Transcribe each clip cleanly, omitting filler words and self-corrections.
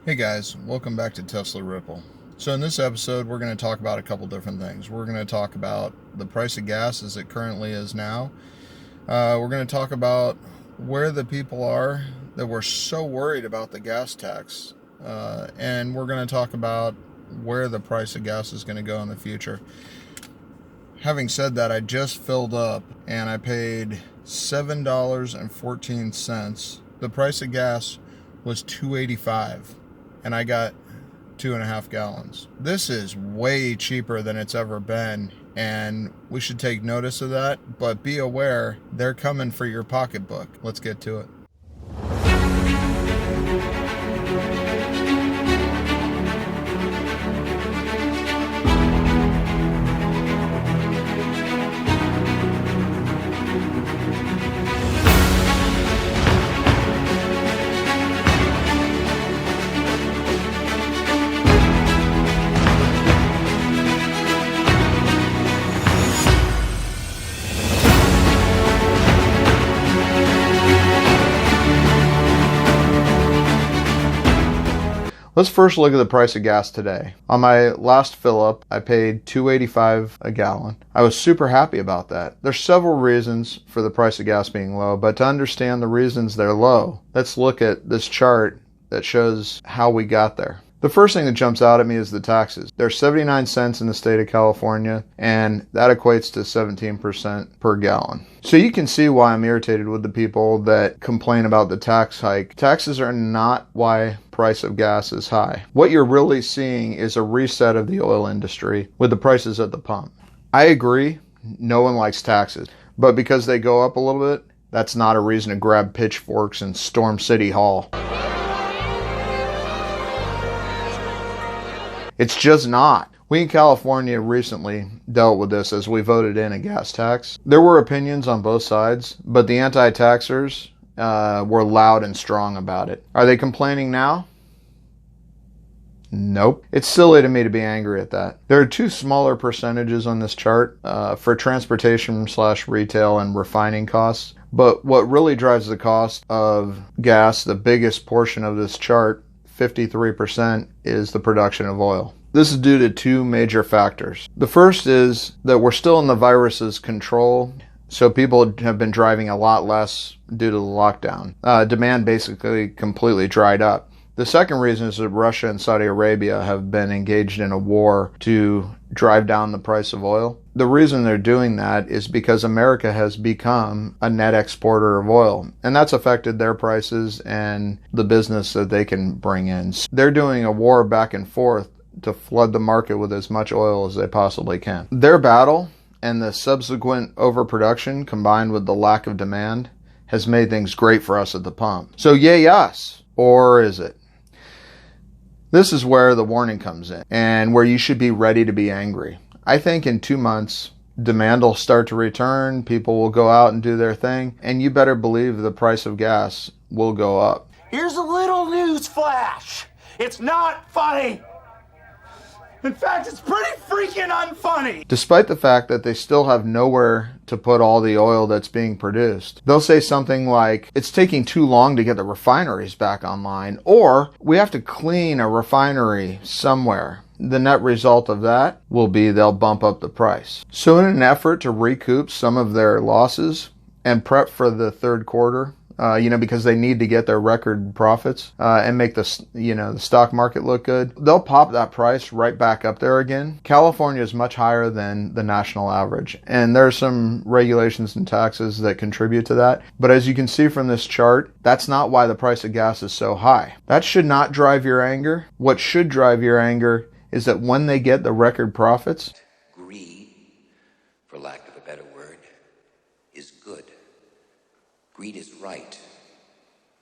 Hey guys, welcome back to Tesla Ripple. So in this episode, we're going to talk about a couple different things. We're going to talk about the price of gas as it currently is now. We're going to talk about where the people are that were so worried about the gas tax. And we're going to talk about where the price of gas is going to go in the future. Having said that, I just filled up and I paid $7.14. The price of gas was $2.85. And I got 2.5 gallons. This is way cheaper than it's ever been, and we should take notice of that, but be aware, they're coming for your pocketbook. Let's get to it. Let's first look at the price of gas today. On my last fill up, I paid $2.85 a gallon. I was super happy about that. There's several reasons for the price of gas being low, but to understand the reasons they're low, let's look at this chart that shows how we got there. The first thing that jumps out at me is the taxes. There's 79 cents in the state of California, and that equates to 17% per gallon. So you can see why I'm irritated with the people that complain about the tax hike. Taxes are not why price of gas is high. What you're really seeing is a reset of the oil industry with the prices at the pump. I agree, no one likes taxes, but because they go up a little bit, that's not a reason to grab pitchforks and storm City Hall. It's just not. We in California recently dealt with this as we voted in a gas tax. There were opinions on both sides, but the anti-taxers were loud and strong about it. Are they complaining now? Nope. It's silly to me to be angry at that. There are two smaller percentages on this chart for transportation/retail and refining costs. But what really drives the cost of gas, the biggest portion of this chart, 53%, is the production of oil. This is due to two major factors. The first is that we're still in the virus's control, so people have been driving a lot less due to the lockdown. Demand basically completely dried up. The second reason is that Russia and Saudi Arabia have been engaged in a war to drive down the price of oil. The reason they're doing that is because America has become a net exporter of oil, and that's affected their prices and the business that they can bring in. So they're doing a war back and forth to flood the market with as much oil as they possibly can. Their battle and the subsequent overproduction combined with the lack of demand has made things great for us at the pump. So yay us, or is it? This is where the warning comes in and where you should be ready to be angry. I think in 2 months, demand will start to return, people will go out and do their thing, and you better believe the price of gas will go up. Here's a little news flash. It's not funny. In fact, it's pretty freaking unfunny. Despite the fact that they still have nowhere to put all the oil that's being produced. They'll say something like, it's taking too long to get the refineries back online, or we have to clean a refinery somewhere. The net result of that will be they'll bump up the price. So in an effort to recoup some of their losses and prep for the third quarter, because they need to get their record profits and make the stock market look good, they'll pop that price right back up there again. California is much higher than the national average, and there are some regulations and taxes that contribute to that. But as you can see from this chart, that's not why the price of gas is so high. That should not drive your anger. What should drive your anger is that when they get the record profits, greed, for lack of a better word, is good. Greed is right.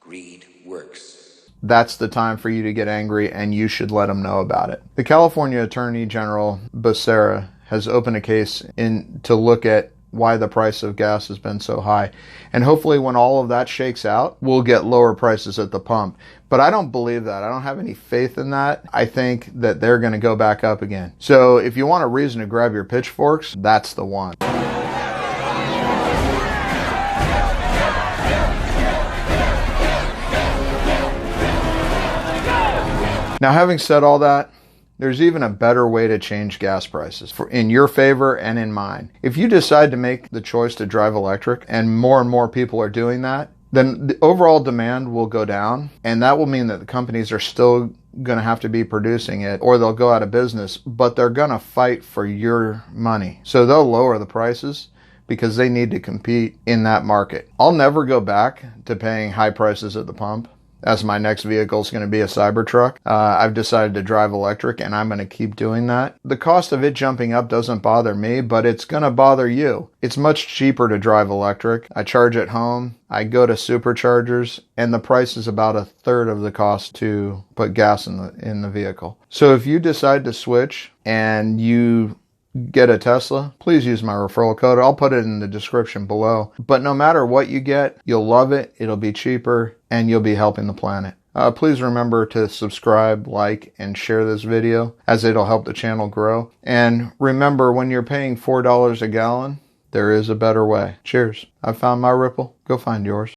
Greed works. That's the time for you to get angry, and you should let them know about it. The California Attorney General Becerra has opened a case to look at why the price of gas has been so high. And hopefully when all of that shakes out, we'll get lower prices at the pump. But I don't believe that. I don't have any faith in that. I think that they're going to go back up again. So if you want a reason to grab your pitchforks, that's the one. Now, having said all that, there's even a better way to change gas prices in your favor and in mine. If you decide to make the choice to drive electric, and more people are doing that, then the overall demand will go down, and that will mean that the companies are still going to have to be producing it, or they'll go out of business, but they're going to fight for your money. So they'll lower the prices because they need to compete in that market. I'll never go back to paying high prices at the pump, as my next vehicle is going to be a Cybertruck. I've decided to drive electric, and I'm going to keep doing that. The cost of it jumping up doesn't bother me, but it's going to bother you. It's much cheaper to drive electric. I charge at home. I go to superchargers, and the price is about a third of the cost to put gas in the vehicle. So if you decide to switch and you get a Tesla, please use my referral code. I'll put it in the description below. But no matter what you get, you'll love it, it'll be cheaper, and you'll be helping the planet. Please remember to subscribe, like, and share this video, as it'll help the channel grow. And remember, when you're paying $4 a gallon, there is a better way. Cheers. I found my Ripple. Go find yours.